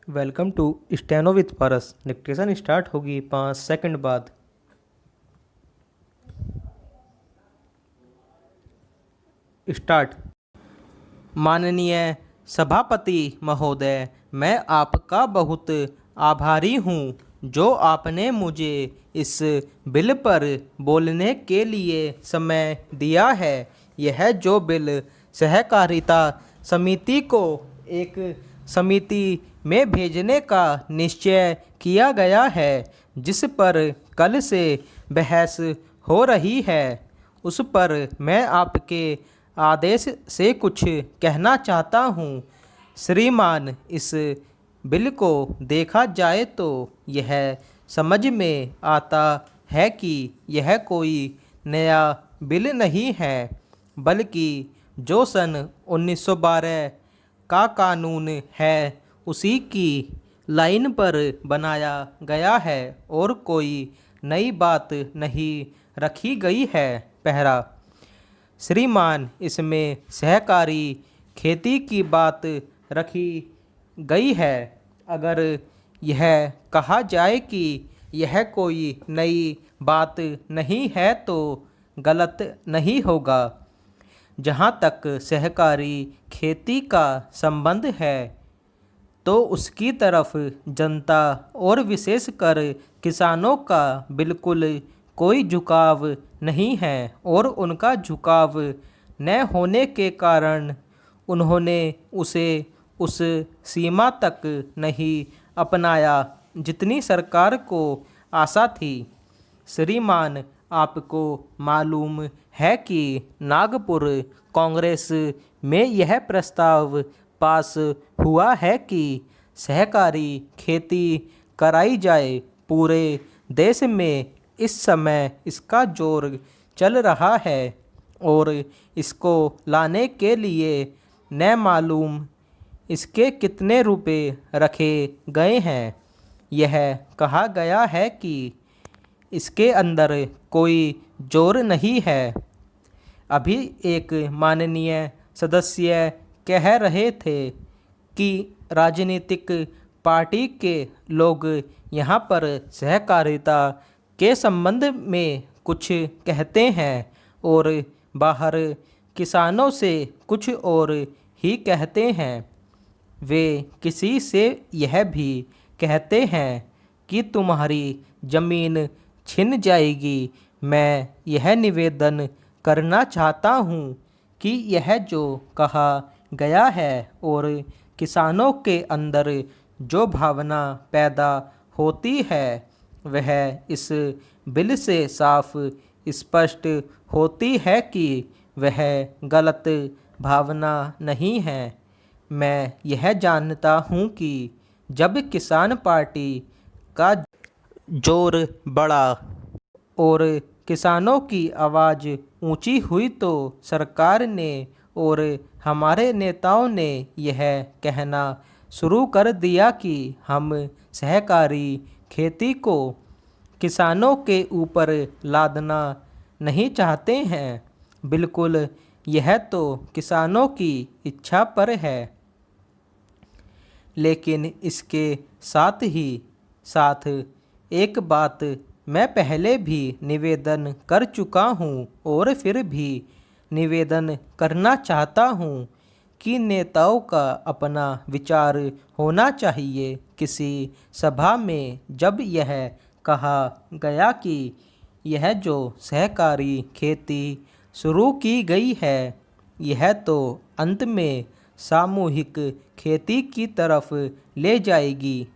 Welcome to steno with Paras. Dictation start होगी 5 second बाद। Start. माननीय सभापति महोदय, मैं आपका बहुत आभारी हूँ जो आपने मुझे इस बिल पर बोलने के लिए समय दिया है। यह जो बिल सहकारिता समिति को एक समिति में भेजने का निश्चय किया गया है, जिस पर कल से बहस हो रही है, उस पर मैं आपके आदेश से कुछ कहना चाहता हूँ। श्रीमान, इस बिल को देखा जाए तो यह समझ में आता है कि यह कोई नया बिल नहीं है, बल्कि जो सन 1912 का कानून है उसी की लाइन पर बनाया गया है और कोई नई बात नहीं रखी गई है। पहला, श्रीमान, इसमें सहकारी खेती की बात रखी गई है। अगर यह कहा जाए कि यह कोई नई बात नहीं है तो गलत नहीं होगा। जहाँ तक सहकारी खेती का संबंध है तो उसकी तरफ जनता और विशेषकर किसानों का बिल्कुल कोई झुकाव नहीं है और उनका झुकाव न होने के कारण उन्होंने उसे उस सीमा तक नहीं अपनाया जितनी सरकार को आशा थी। श्रीमान, आपको मालूम है कि नागपुर कांग्रेस में यह प्रस्ताव पास हुआ है कि सहकारी खेती कराई जाए। पूरे देश में इस समय इसका जोर चल रहा है और इसको लाने के लिए न मालूम इसके कितने रुपए रखे गए हैं। यह कहा गया है कि इसके अंदर कोई जोर नहीं है। अभी एक माननीय सदस्य कह रहे थे कि राजनीतिक पार्टी के लोग यहाँ पर सहकारिता के संबंध में कुछ कहते हैं और बाहर किसानों से कुछ और ही कहते हैं। वे किसी से यह भी कहते हैं कि तुम्हारी ज़मीन छिन जाएगी। मैं यह निवेदन करना चाहता हूँ कि यह जो कहा गया है और किसानों के अंदर जो भावना पैदा होती है वह इस बिल से साफ स्पष्ट होती है कि वह गलत भावना नहीं है। मैं यह जानता हूँ कि जब किसान पार्टी का जोर बढ़ा और किसानों की आवाज़ ऊंची हुई तो सरकार ने और हमारे नेताओं ने यह कहना शुरू कर दिया कि हम सहकारी खेती को किसानों के ऊपर लादना नहीं चाहते हैं। बिल्कुल, यह तो किसानों की इच्छा पर है, लेकिन इसके साथ ही साथ एक बात मैं पहले भी निवेदन कर चुका हूँ और फिर भी निवेदन करना चाहता हूँ कि नेताओं का अपना विचार होना चाहिए। किसी सभा में जब यह कहा गया कि यह जो सहकारी खेती शुरू की गई है यह तो अंत में सामूहिक खेती की तरफ ले जाएगी,